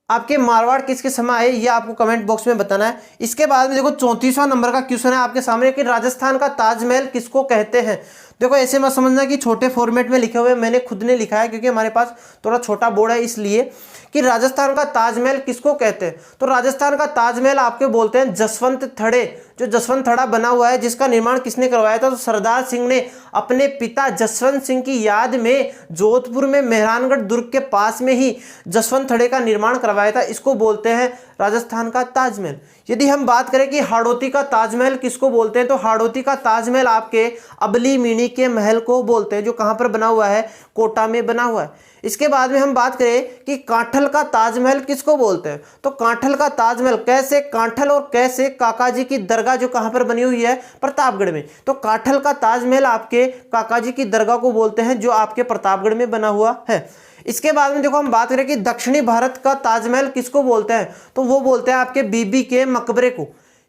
आपके मारवाड़ किसके समय आए ये आपको कमेंट बॉक्स में बताना है। इसके बाद में देखो 34वां नंबर का क्वेश्चन है आपके सामने कि राजस्थान का ताजमहल किसको कहते हैं। देखो ऐसे मत समझना कि छोटे फॉर्मेट में लिखे हुए, मैंने खुद ने लिखा है क्योंकि हमारे पास थोड़ा छोटा बोर्ड है, इसलिए कि राजस्थान का ताजमहल किसको कहते हैं, तो राजस्थान का ताजमहल आपके बोलते हैं जसवंत थड़े। जो जसवंत थड़ा बना हुआ है जिसका निर्माण किसने करवाया था, तो सरदार सिंह ने अपने पिता जसवंत सिंह की याद में जोधपुर में मेहरानगढ़ दुर्ग के पास में ही जसवंत थड़े का निर्माण करवाया था। इसको बोलते हैं राजस्थान का ताजमहल। यदि हम बात करें कि हाड़ौती का ताजमहल किसको बोलते हैं, तो हाड़ौती का ताजमहल आपके अबली मीणी के महल को बोलते हैं, जो कहां पर बना हुआ है, कोटा में बना हुआ है। इसके बाद में हम बात करें कि कांठल का ताजमहल किसको बोलते हैं, तो कांठल का ताजमहल कैसे, कांठल और कैसे काका जी की दरगाह जो कहां पर बनी हुई है, प्रतापगढ़ में, तो कांठल का ताजमहल आपके काका जी की दरगाह को बोलते हैं जो आपके प्रतापगढ़ में बना हुआ है। इसके बाद में देखो हम बात करें कि दक्षिणी भारत का ताजमहल किसको बोलते हैं, तो वो बोलते हैं आपके बीबी के मकबरे को।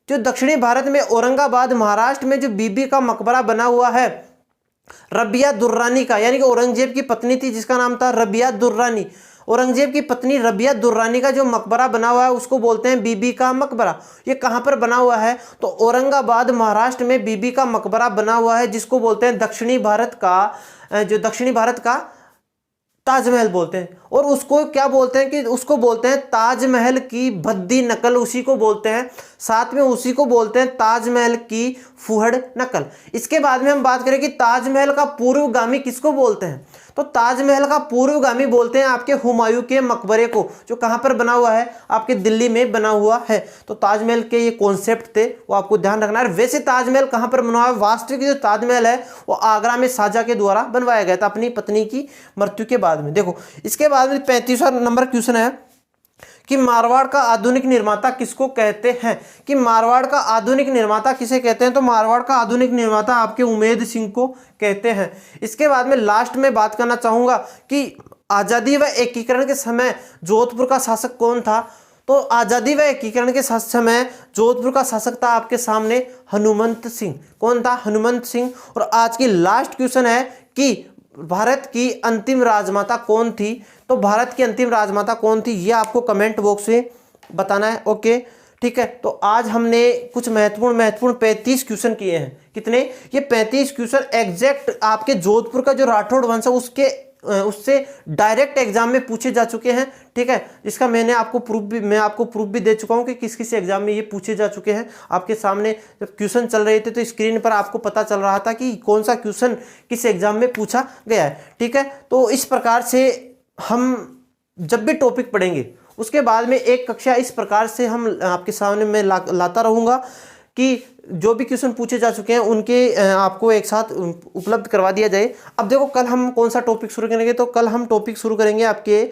जो दक्षिणी भारत में औरंगाबाद महाराष्ट्र में जो बीबी का मकबरा बना हुआ है रबिया दुर्रानी का, यानी कि औरंगजेब की पत्नी थी जिसका नाम था रबिया दुर्रानी, औरंगजेब की पत्नी रबिया दुर्रानी का जो मकबरा बना हुआ है उसको बोलते हैं बीबी का मकबरा। ये कहां पर बना हुआ है, तो औरंगाबाद महाराष्ट्र में बीबी का मकबरा बना हुआ है जिसको बोलते हैं दक्षिणी भारत का, जो दक्षिणी भारत का ताजमहल बोलते हैं। और उसको क्या बोलते हैं कि उसको बोलते हैं ताजमहल की भद्दी नकल, उसी को बोलते हैं, साथ में उसी को बोलते हैं ताजमहल की फुहड़ नकल। इसके बाद में हम बात करें कि ताजमहल का पूर्वगामी किसको बोलते हैं, तो ताजमहल का पूर्वगामी बोलते हैं आपके हुमायूं के मकबरे को, जो कहाँ पर बना हुआ है, आपके दिल्ली में बना हुआ है। तो ताजमहल के ये कॉन्सेप्ट थे, वो आपको ध्यान रखना है। वैसे ताजमहल कहाँ पर बना हुआ है, वास्तविक जो ताजमहल है वो आगरा में शाहजहां के द्वारा बनवाया गया था अपनी पत्नी की मृत्यु के बाद में। देखो इसके बाद में 35वां नंबर क्वेश्चन है कि मारवाड़ का आधुनिक निर्माता किसको कहते हैं, कि मारवाड़ का आधुनिक निर्माता किसे कहते हैं, तो मारवाड़ का आधुनिक निर्माता आपके उमेद सिंह को कहते हैं। इसके बाद में लास्ट में बात करना चाहूंगा कि आजादी व एकीकरण के समय जोधपुर का शासक कौन था, तो आजादी व एकीकरण के समय जोधपुर का शासक था आपके सामने हनुमंत सिंह। कौन था, हनुमंत सिंह। और आज की लास्ट क्वेश्चन है कि भारत की अंतिम राजमाता कौन थी, तो भारत की अंतिम राजमाता कौन थी, ये आपको कमेंट बॉक्स में बताना है। ओके ठीक है, तो आज हमने कुछ महत्वपूर्ण 35 क्वेश्चन किए हैं। कितने, ये 35 क्वेश्चन एग्जैक्ट आपके जोधपुर का जो राठौड़ वंश है उससे डायरेक्ट एग्जाम में पूछे जा चुके हैं। ठीक है, इसका मैं आपको प्रूफ भी दे चुका हूं कि किस किस एग्जाम में ये पूछे जा चुके हैं। आपके सामने जब क्वेश्चन चल रहे थे तो स्क्रीन पर आपको पता चल रहा था कि कौन सा क्वेश्चन किस एग्जाम में पूछा गया है। ठीक है, तो इस प्रकार से हम जब भी टॉपिक पढ़ेंगे उसके बाद में एक कक्षा इस प्रकार से हम आपके सामने मैं लाता रहूँगा कि जो भी क्वेश्चन पूछे जा चुके हैं उनके आपको एक साथ उपलब्ध करवा दिया जाए। अब देखो कल हम कौन सा टॉपिक शुरू करेंगे, तो कल हम टॉपिक शुरू करेंगे आपके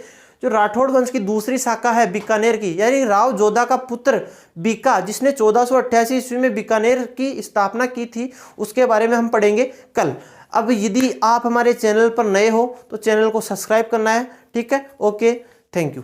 जो राठौड़ वंश की दूसरी शाखा है बीकानेर की, यानी राव जोधा का पुत्र बीका, जिसने 1488 ईस्वी में बीकानेर की स्थापना की थी, उसके बारे में हम पढ़ेंगे कल। अब यदि आप हमारे चैनल पर नए हो तो चैनल को सब्सक्राइब करना है। ठीक है, ओके, थैंक यू।